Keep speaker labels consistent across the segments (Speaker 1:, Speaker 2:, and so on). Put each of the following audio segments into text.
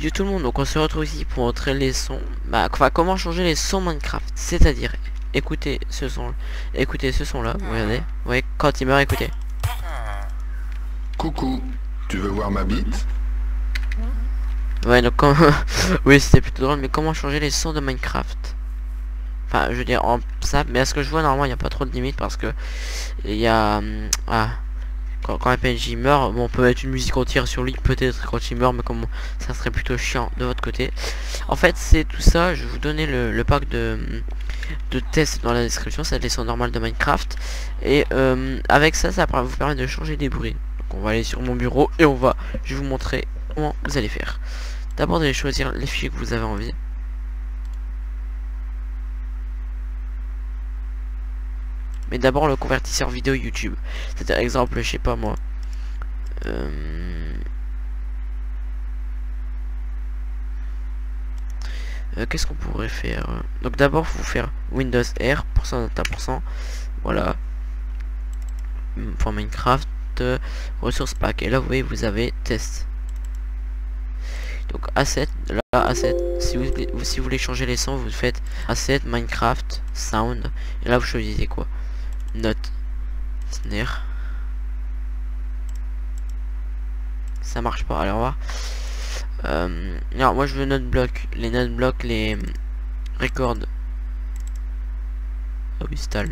Speaker 1: Yo tout le monde, donc on se retrouve ici pour montrer les sons. Enfin, comment changer les sons Minecraft. C'est-à-dire, écoutez ce son, là, vous regardez. Vous voyez, quand il meurt, écoutez.
Speaker 2: Coucou, tu veux voir ma bite?
Speaker 1: Ouais, donc quand... oui, c'était plutôt drôle, mais comment changer les sons de Minecraft? Enfin, je veux dire, en ça, mais à ce que je vois, normalement, il n'y a pas trop de limites parce que il y a... quand un PNJ meurt, bon, on peut mettre une musique entière sur lui, peut-être quand il meurt, mais comme ça serait plutôt chiant de votre côté. En fait, c'est tout ça. Je vais vous donner le pack de tests dans la description. C'est les sons normales de Minecraft. Et avec ça, ça va vous permettre de changer des bruits. Donc, on va aller sur mon bureau et je vais vous montrer comment vous allez faire. D'abord, vous allez choisir les fichiers que vous avez envie. Mais d'abord le convertisseur vidéo YouTube. C'est-à-dire exemple, je sais pas moi. Qu'est-ce qu'on pourrait faire? Donc d'abord faut faire Windows R %, voilà. Pour Minecraft, ressources pack. Et là vous voyez vous avez test. Donc asset, là asset. Si vous voulez changer les sons, vous faites asset Minecraft sound. Et là vous choisissez quoi? Note snare. Ça marche pas, alors on va voir. Alors moi je veux note block. Les note block, les records. Oh install.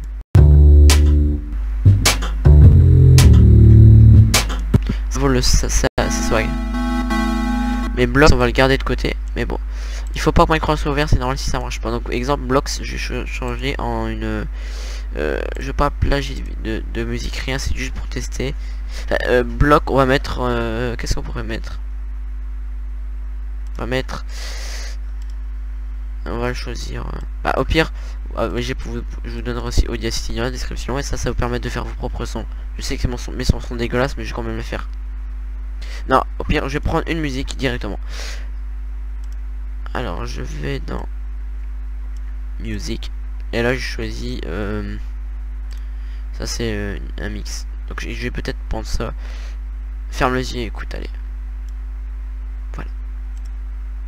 Speaker 1: Ça vaut le ça swag. Mais blocs on va le garder de côté. Mais bon, il faut pas que Minecraft soit ouvert, c'est normal si ça marche pas. Donc exemple blocks, je vais changer en une je veux pas plagier de musique, rien, c'est juste pour tester. Bloc, on va mettre qu'est-ce qu'on pourrait mettre? On va le choisir. Au pire, je vous donnerai aussi Audacity dans la description et ça vous permet de faire vos propres sons. Je sais que mes sons sont dégueulasses, mais je vais quand même le faire. Non, au pire, je vais prendre une musique directement. Alors, je vais dans music et là je choisis ça c'est un mix. Donc je vais peut-être prendre ça. Ferme les yeux, écoute, allez. Voilà.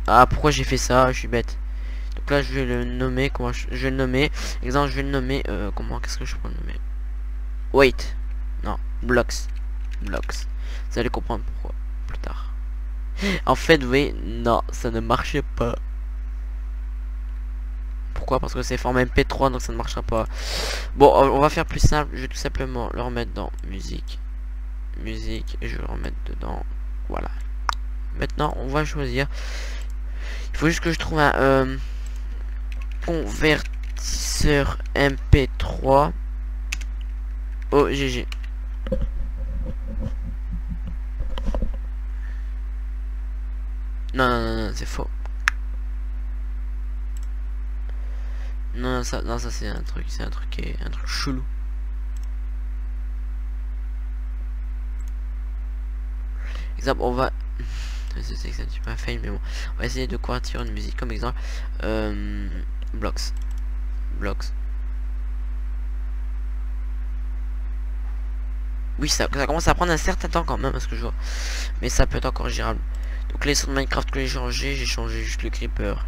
Speaker 1: Ah, pourquoi j'ai fait ça? Je suis bête. Donc là je vais le nommer. Comment je vais le nommer? Exemple, je vais le nommer comment? Qu'est-ce que je peux le nommer? Wait. Non, blocks. Vous allez comprendre pourquoi plus tard. En fait, vous voyez, non, ça ne marchait pas. Pourquoi? Parce que c'est format MP3, donc ça ne marchera pas. Bon, on va faire plus simple. Je vais tout simplement le remettre dans musique, et je vais le remettre dedans. Voilà. Maintenant, on va choisir. Il faut juste que je trouve un convertisseur MP3 OGG. Non, c'est faux. Non, ça c'est un truc, un truc chelou. Exemple, on va je sais que c'est un petit peu un fail, mais bon, on va essayer de convertir une musique comme exemple blocks. Oui, ça commence à prendre un certain temps quand même, parce que je vois, mais ça peut être encore gérable. Donc les sons de Minecraft que j'ai changé juste le creeper.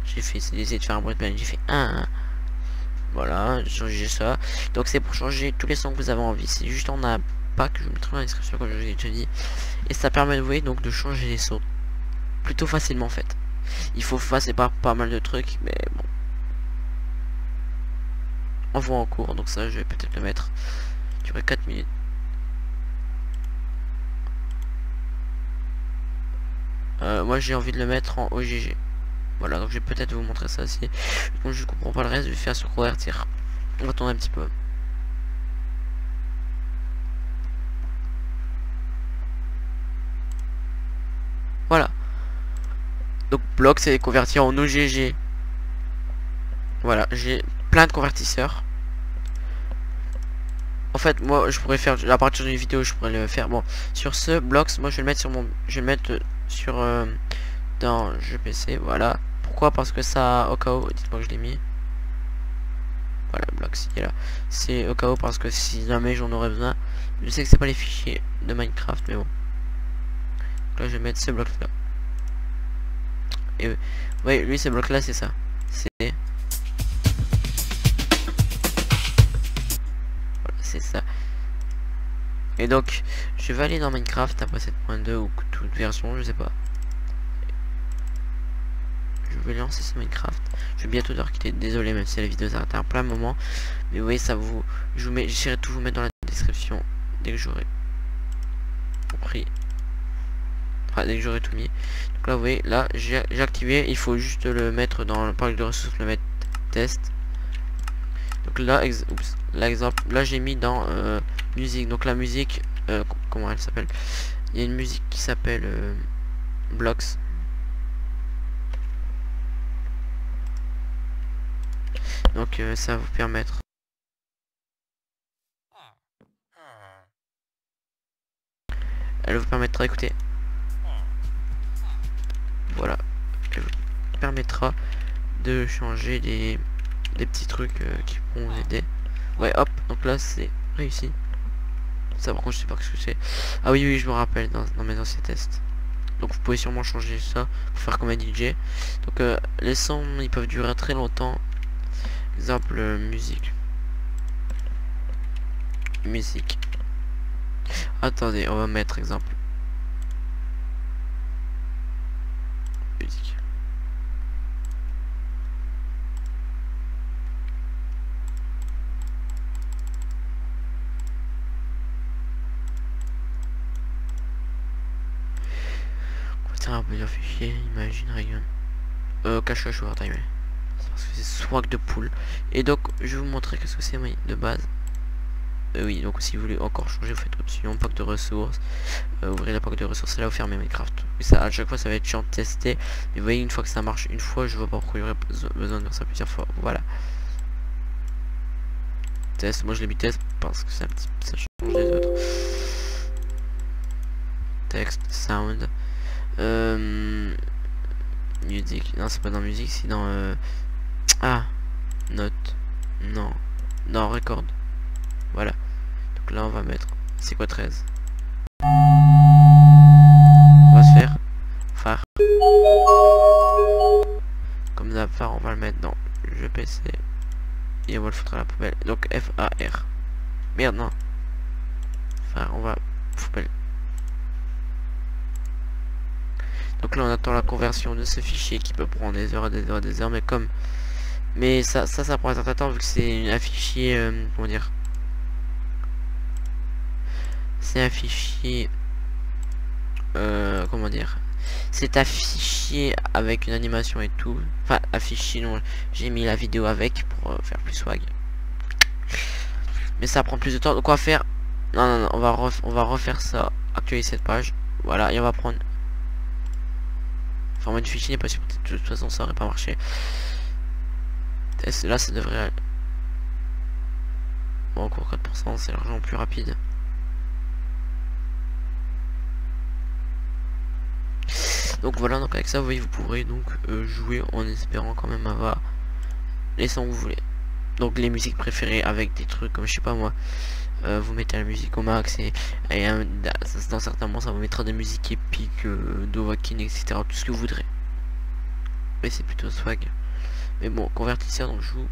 Speaker 1: J'ai essayé de faire un bruit de planète, j'ai fait un. Voilà, j'ai changé ça. Donc c'est pour changer tous les sons que vous avez envie. C'est juste en un pack, je vous mettrai dans la description comme je vous ai déjà dit. Et ça permet de vous voyez, donc de changer les sons plutôt facilement en fait. Il faut passer par pas mal de trucs, mais bon. On voit en cours, donc ça je vais peut-être le mettre. Durer 4 minutes. Moi j'ai envie de le mettre en OGG. Voilà, donc je vais peut-être vous montrer ça aussi. Donc je comprends pas le reste, je vais faire sur convertir. On va tourner un petit peu. Voilà. Donc bloc c'est convertir en OGG. Voilà, j'ai plein de convertisseurs. En fait, moi je pourrais faire à partir d'une vidéo, je pourrais le faire. Bon, sur ce blocks, moi je vais le mettre sur mon, je vais le mettre sur dans jeu PC. Voilà. Pourquoi? Parce que ça, au cas où, dites-moi que je l'ai mis. Voilà, blocks, il est là. C'est au cas où parce que si jamais j'en aurais besoin. Je sais que c'est pas les fichiers de Minecraft, mais bon. là je vais mettre ces blocs là. Et ouais, lui ces blocs là c'est ça. C'est voilà, c'est ça. Et donc je vais aller dans Minecraft après 7.2 ou toute version, je sais pas. Je vais lancer ce Minecraft. Je vais bientôt devoir quitter. Désolé même si la vidéo s'arrête à un plein moment. Mais vous voyez ça vous. Je vous mets. J'essaierai de tout vous mettre dans la description dès que j'aurai compris. Enfin dès que j'aurai tout mis. Donc là vous voyez là j'ai activé. Il faut juste le mettre dans le parc de ressources, le mettre test. Donc là l'exemple. Là j'ai mis dans musique. Donc la musique comment elle s'appelle? Il y a une musique qui s'appelle Blocks. Donc ça va vous permettre elle vous permettra d'écouter. Voilà, elle vous permettra de changer des petits trucs qui vont vous aider. Ouais hop, donc là c'est réussi. Ça par contre je sais pas ce que c'est. Ah oui je me rappelle dans mes anciens tests. Donc vous pouvez sûrement changer ça pour faire comme un DJ. Donc les sons ils peuvent durer très longtemps. Exemple musique. Attendez, on va mettre exemple musique. Un plusieurs fichiers, imagine rayon. Cache-cache overtime. Parce que c'est swag de poule. Et donc je vais vous montrer qu'est-ce que c'est de base. Oui, donc si vous voulez encore changer, vous faites option, pack de ressources. Ouvrez la pack de ressources et là vous fermez Minecraft. Oui, ça à chaque fois ça va être chiant de tester. Mais vous voyez une fois que ça marche une fois, je vois pas pourquoi il y aurait besoin de faire ça plusieurs fois. Voilà. Test, moi je l'ai mis test parce que c'est un petit ça change des autres. Text, sound. Musique, non c'est pas dans musique, c'est dans ah note, non record. Voilà, donc là on va mettre, c'est quoi 13? On va se faire phare comme d'hab. Phare on va le mettre dans jeu PC et on va le foutre à la poubelle. Donc FAR, merde non, phare on va poubelle. Donc là on attend la conversion de ce fichier qui peut prendre des heures et des heures et des heures, mais ça prend un certain temps vu que c'est un fichier comment dire, c'est un fichier comment dire, c'est un fichier avec une animation et tout, enfin un fichier, non j'ai mis la vidéo avec pour faire plus swag, mais ça prend plus de temps. Donc on va faire non, on va refaire ça, actualiser cette page, voilà, et on va prendre format de fichier, parce que de toute façon ça aurait pas marché. Là ça devrait bon, encore 4%, c'est largement plus rapide. Donc voilà, donc avec ça vous voyez vous pourrez donc jouer en espérant quand même avoir les sons que vous voulez. Donc les musiques préférées avec des trucs comme je sais pas moi, vous mettez la musique au max et dans certains moments ça vous mettra des musiques épiques, Dovahkiin etc, tout ce que vous voudrez. Mais c'est plutôt swag. Mais bon, convertisseur, donc je vous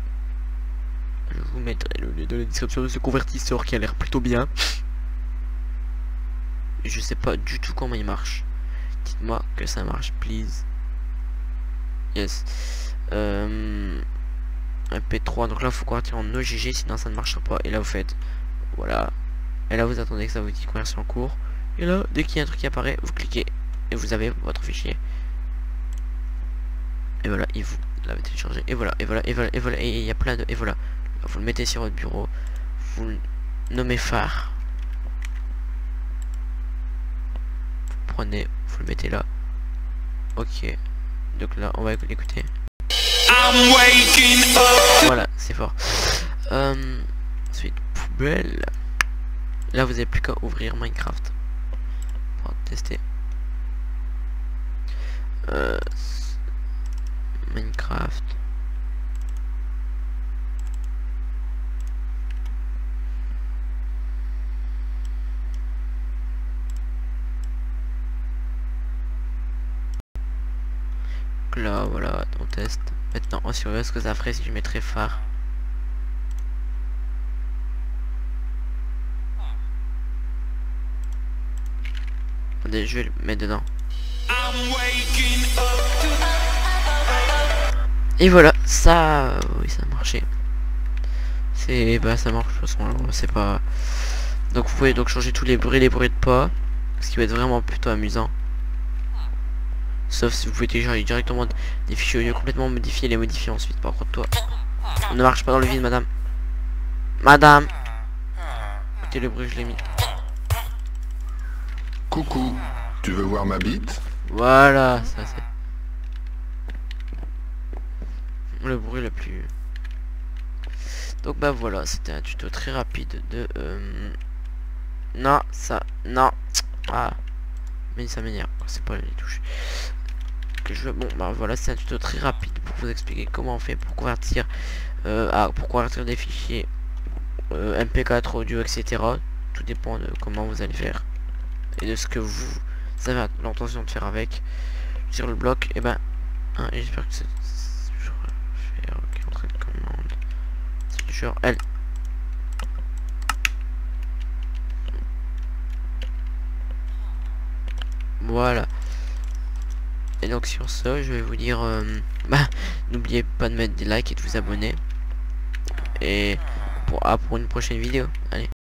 Speaker 1: mettrai le lien dans la description de ce convertisseur qui a l'air plutôt bien. Je sais pas du tout comment il marche. Dites-moi que ça marche, please. Yes. MP3, donc là il faut convertir en OGG, sinon ça ne marchera pas. Et là vous faites, voilà. Et là vous attendez que ça vous dit conversion en cours. Et là, dès qu'il y a un truc qui apparaît, vous cliquez et vous avez votre fichier. Et voilà, et vous l'avez téléchargé. Et voilà, et voilà, et voilà, et voilà, et il y a plein de... Et voilà, vous le mettez sur votre bureau. Vous le nommez phare. Vous prenez, vous le mettez là. Ok. Donc là, on va écouter. Voilà, c'est fort. Ensuite, poubelle. Là, vous n'avez plus qu'à ouvrir Minecraft pour tester. Minecraft. Donc là, voilà, on teste. Maintenant, on surveille ce que ça ferait si je mettrais phare. Attendez, je vais le mettre dedans. Et voilà, ça, oui, ça a marché. C'est, bah, ça marche de toute façon. C'est pas. Donc vous pouvez donc changer tous les bruits de pas, ce qui va être vraiment plutôt amusant. Sauf si vous pouvez télécharger directement des fichiers audio complètement modifiés et les modifier ensuite. Par contre, toi, on ne marche pas dans le vide, madame. Madame. Écoutez le bruit, je l'ai mis.
Speaker 2: Coucou, tu veux voir ma bite?
Speaker 1: Voilà, ça c'est le bruit le plus. Donc bah voilà, c'était un tuto très rapide de non, ça, non. Ah, mais ça m'énerve, c'est pas les touches que je veux. Bon bah voilà, c'est un tuto très rapide pour vous expliquer comment on fait pour convertir pour convertir des fichiers MP4 audio, etc. Tout dépend de comment vous allez faire et de ce que vous avez l'intention de faire avec sur le bloc. Et ben hein, et j'espère que c'est faire entrée de commande, c'est genre L. Voilà. Et donc sur ça, je vais vous dire bah n'oubliez pas de mettre des likes et de vous abonner. Et pour une prochaine vidéo. Allez.